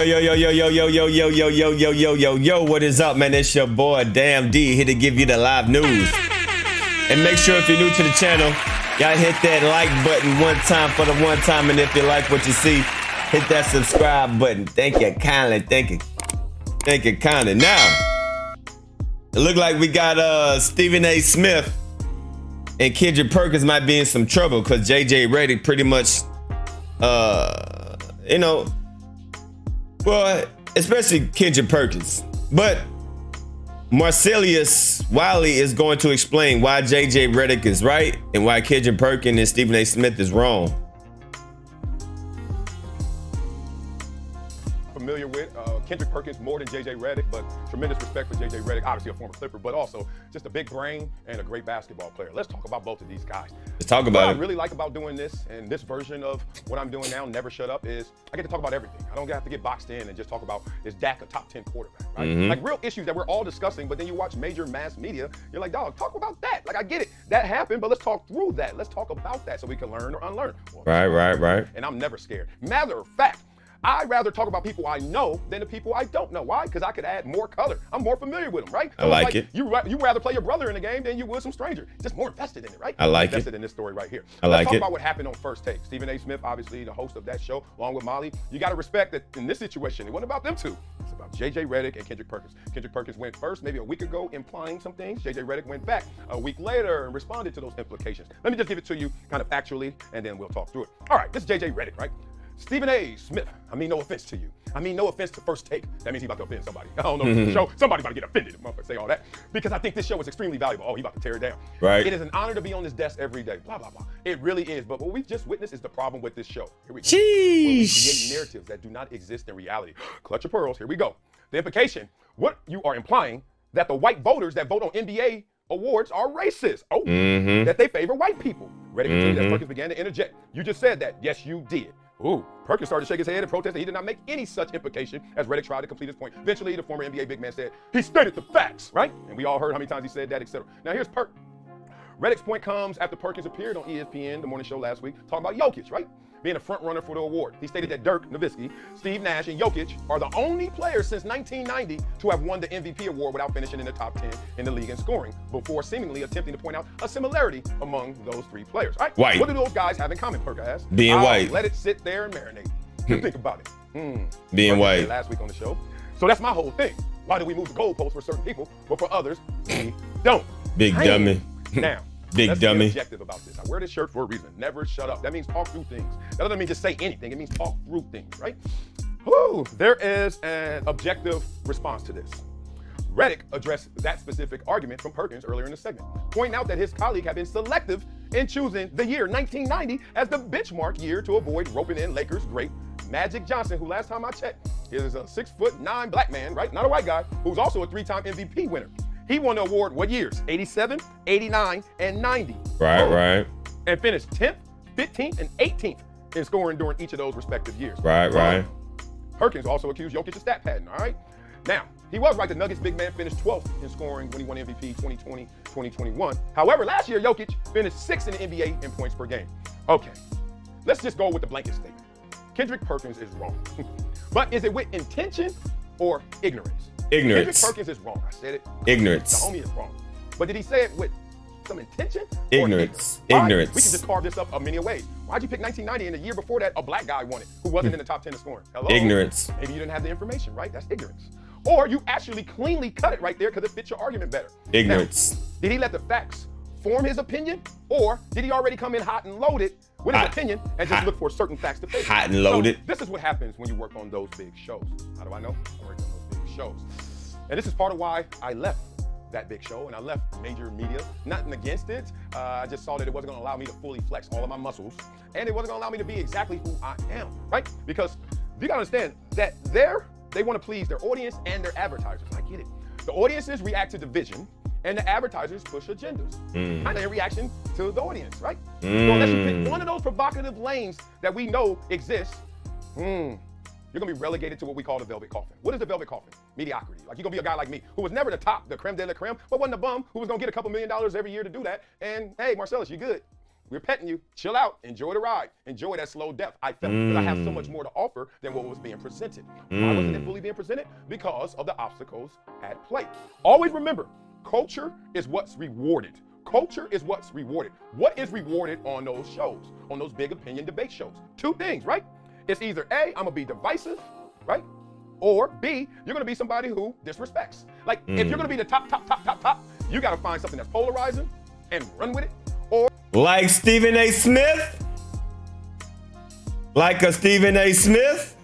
Yo, yo, yo, yo, yo, yo, yo, yo, yo, yo, yo, yo, yo, what is up, man? It's your boy, Damn D, here to give you the live news. And make sure if you're new to the channel, y'all hit that like button one time for the one time. And if you like what you see, hit that subscribe button. Thank you kindly, thank you. Thank you kindly. Now, it look like we got Stephen A. Smith and Kendrick Perkins might be in some trouble because JJ Reddick pretty much, well, especially Kendrick Perkins. But Marcellus Wiley is going to explain why JJ Reddick is right and why Kendrick Perkins and Stephen A. Smith is wrong. Familiar with Kendrick Perkins more than JJ Reddick, but tremendous respect for JJ Reddick, obviously a former Clipper, but also just a big brain and a great basketball player. Let's talk about both of these guys. Let's talk about it. What I really like about doing this and this version of what I'm doing now, Never Shut Up, is I get to talk about everything. I don't have to get boxed in and just talk about, is Dak a top 10 quarterback, right? Like real issues that we're all discussing, but then you watch major mass media, you're like, dog, talk about that. Like, I get it, that happened, but let's talk through that. Let's talk about that so we can learn or unlearn. Well, Right. And I'm never scared. Matter of fact, I'd rather talk about people I know than the people I don't know. Why? Because I could add more color. I'm more familiar with them, right? So I like it. You rather play your brother in the game than you would some stranger. Just more invested in it, right? I like invested in this story right here. I Let's like talk it. about what happened on First Take. Stephen A. Smith, obviously the host of that show, along with Molly. You got to respect that in this situation, it wasn't about them two. It's about JJ Reddick and Kendrick Perkins. Kendrick Perkins went first maybe a week ago implying some things. JJ Reddick went back a week later and responded to those implications. Let me just give it to you kind of factually, and then we'll talk through it. All right, this is JJ Reddick, right? Stephen A. Smith, I mean no offense to you. I mean no offense to First Take. That means he about to offend somebody. I don't know the show. Somebody about to get offended if motherfuckers say all that. Because I think this show is extremely valuable. Oh, he about to tear it down. Right. It is an honor to be on this desk every day. Blah, blah, blah. It really is. But what we've just witnessed is the problem with this show. Here we go. We're creating narratives that do not exist in reality. Clutch your pearls. Here we go. The implication, what you are implying, that the white voters that vote on NBA awards are racist. Oh, that they favor white people. Reddick continued as Perkins began to interject. You just said that. Yes, you did. Ooh, Perkins started to shake his head and protest that he did not make any such implication as Reddick tried to complete his point. Eventually, the former NBA big man said, he stated the facts, right? And we all heard how many times he said that, etc. Now here's Perk. Reddick's point comes after Perkins appeared on ESPN, the morning show last week, talking about Jokic, right? Being a front runner for the award. He stated that Dirk Nowitzki, Steve Nash, and Jokic are the only players since 1990 to have won the MVP award without finishing in the top 10 in the league in scoring, before seemingly attempting to point out a similarity among those three players. All right? White. What do those guys have in common, Perk asked? Being white. Let it sit there and marinate. You think about it. Being Perkins white. said last week on the show. So that's my whole thing. Why do we move the goalposts for certain people, but for others, we don't? Big dummy. Now, Big let's dummy. be objective about this. I wear this shirt for a reason. Never shut up. That means talk through things. That doesn't mean just say anything. It means talk through things, right? Whew, there is an objective response to this. Reddick addressed that specific argument from Perkins earlier in the segment, pointing out that his colleague had been selective in choosing the year 1990 as the benchmark year to avoid roping in Lakers great Magic Johnson, who last time I checked is a 6'9" black man, right? Not a white guy, who's also a 3-time MVP winner. He won the award what years? 87, 89, and 90. Right. And finished 10th, 15th, and 18th in scoring during each of those respective years. Right. Perkins also accused Jokic of stat padding, all right? Now, he was right. The Nuggets big man finished 12th in scoring when he won MVP 2020, 2021. However, last year, Jokic finished 6th in the NBA in points per game. Okay, let's just go with the blanket statement. Kendrick Perkins is wrong. But is it with intention or ignorance? Ignorance. Kendrick Perkins is wrong. I said it. Ignorance. The homie is wrong. But did he say it with some intention? Ignorance. Why? Ignorance. We can just carve this up a many ways. Why'd you pick 1990 and the year before that a black guy won it who wasn't in the top 10 of scoring? Hello? Ignorance. Maybe you didn't have the information, right? That's ignorance. Or you actually cleanly cut it right there because it fits your argument better. Ignorance. Now, did he let the facts form his opinion, or did he already come in hot and loaded with his opinion and just look for certain facts to fit? Hot and loaded. So this is what happens when you work on those big shows. How do I know? I worked on those big shows. And this is part of why I left that big show and I left major media. Nothing against it. I just saw that it wasn't gonna allow me to fully flex all of my muscles, and it wasn't gonna allow me to be exactly who I am, right? Because you gotta understand that they wanna please their audience and their advertisers. I get it. The audiences react to the vision, and the advertisers push agendas, kind of in reaction to the audience, right? So unless you pick one of those provocative lanes that we know exists, you're gonna be relegated to what we call the velvet coffin. What is the velvet coffin? Mediocrity. Like, you're gonna be a guy like me, who was never the top, the creme de la creme, but wasn't a bum, who was gonna get a couple $1 million every year to do that. And hey, Marcellus, you good. We're petting you. Chill out. Enjoy the ride. Enjoy that slow death. I felt that I have so much more to offer than what was being presented. Why wasn't it fully being presented? Because of the obstacles at play. Always remember, culture is what's rewarded. Culture is what's rewarded. What is rewarded on those shows, on those big opinion debate shows? Two things, right? It's either A, I'm gonna be divisive, right? Or B, you're gonna be somebody who disrespects. Like, if you're gonna be the top, you gotta find something that's polarizing and run with it. Or like Stephen A. Smith? Like a Stephen A. Smith?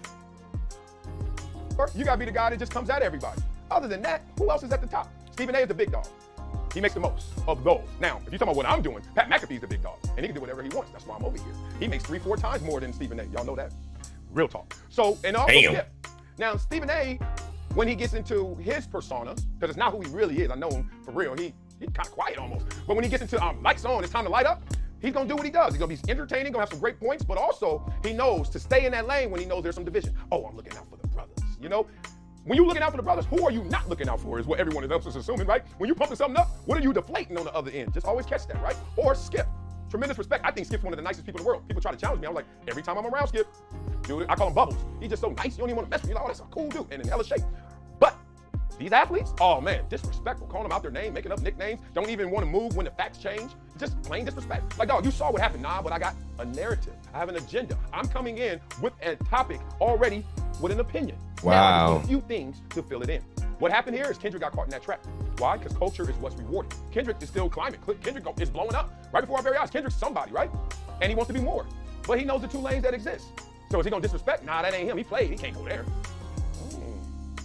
Or you gotta be the guy that just comes at everybody. Other than that, who else is at the top? Stephen A. is the big dog. He makes the most of those. Now, if you're talking about what I'm doing, Pat McAfee's the big dog, and he can do whatever he wants. That's why I'm over here. He makes 3-4 times more than Stephen A. Y'all know that? Real talk. So, and also, yeah. Now, Stephen A., when he gets into his persona, because it's not who he really is. I know him for real. He's kind of quiet almost. But when he gets into lights on, it's time to light up, he's going to do what he does. He's going to be entertaining, going to have some great points, but also he knows to stay in that lane when he knows there's some division. Oh, I'm looking out for the brothers, you know? When you're looking out for the brothers, who are you not looking out for is what everyone else is assuming, right? When you're pumping something up, what are you deflating on the other end? Just always catch that, right? Or Skip. Tremendous respect. I think Skip's one of the nicest people in the world. People try to challenge me. I'm like, every time I'm around Skip, dude, I call him Bubbles. He's just so nice. You don't even want to mess with me. Like, oh, that's a cool dude and in hella shape. But these athletes, oh man, disrespectful. Calling them out their name, making up nicknames, don't even want to move when the facts change. Just plain disrespect. Like, dog, you saw what happened. Nah, but I got a narrative. I have an agenda. I'm coming in with a topic already with an opinion. Wow. Now, I just need a few things to fill it in. What happened here is Kendrick got caught in that trap. Why? Because culture is what's rewarded. Kendrick is still climbing. Kendrick is blowing up right before our very eyes. Kendrick's somebody, right? And he wants to be more. But he knows the two lanes that exist. So is he gonna disrespect? Nah, that ain't him. He played. He can't go there.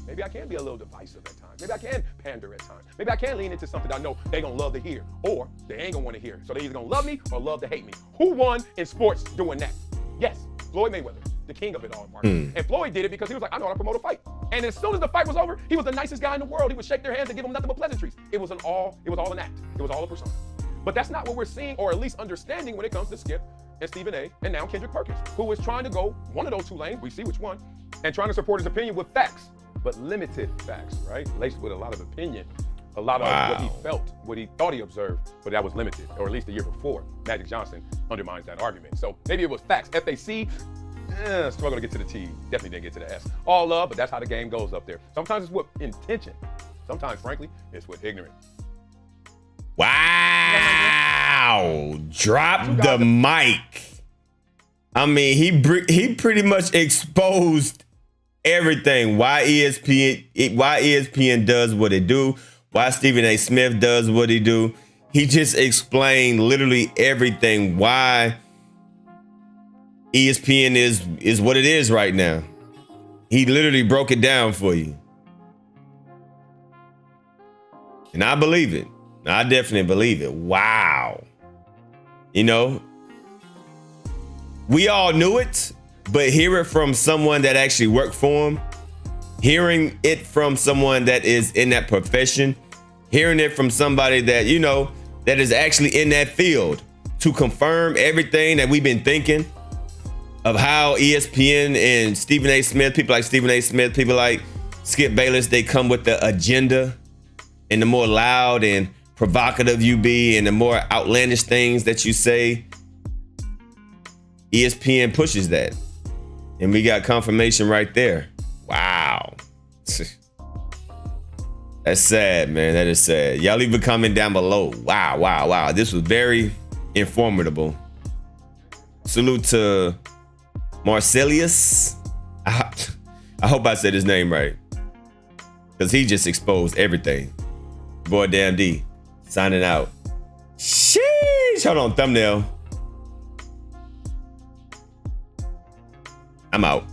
Maybe I can be a little divisive at times. Maybe I can pander at times. Maybe I can lean into something that I know they gonna love to hear, or they ain't gonna want to hear. So they either gonna love me or love to hate me. Who won in sports doing that? Yes, Floyd Mayweather, the king of it all, Mark. And Floyd did it because he was like, I know how to promote a fight. And as soon as the fight was over, he was the nicest guy in the world. He would shake their hands and give them nothing but pleasantries. It was all an act. It was all a persona. But that's not what we're seeing, or at least understanding, when it comes to Skip and Stephen A. and now Kendrick Perkins, who is trying to go one of those two lanes, we see which one, and trying to support his opinion with facts, but limited facts, right? Laced with a lot of opinion, a lot of what he felt, what he thought he observed, but that was limited, or at least the year before. Magic Johnson undermines that argument. So maybe it was facts. FAC, struggle to get to the T, definitely didn't get to the S. All love, but that's how the game goes up there. Sometimes it's with intention. Sometimes, frankly, it's with ignorance. Wow! Drop the mic. I mean, he pretty much exposed everything. Why ESPN does what it do. Why Stephen A. Smith does what he do. He just explained literally everything. Why ESPN is what it is right now. He literally broke it down for you. And I believe it. I definitely believe it. Wow. You know, we all knew it, but hear it from someone that actually worked for him, hearing it from someone that is in that profession, hearing it from somebody that, you know, that is actually in that field to confirm everything that we've been thinking of how ESPN and Stephen A. Smith, people like Stephen A. Smith, people like Skip Bayless, they come with the agenda, and the more loud and provocative you be and the more outlandish things that you say, ESPN pushes that. And we got confirmation right there. Wow. That's sad, man. That is sad. Y'all leave a comment down below. Wow, wow, wow. This was very informative. Salute to Marcellus. I hope I said his name right, because he just exposed everything. Boy, damn D. Signing out. Sheesh. Hold on, thumbnail. I'm out.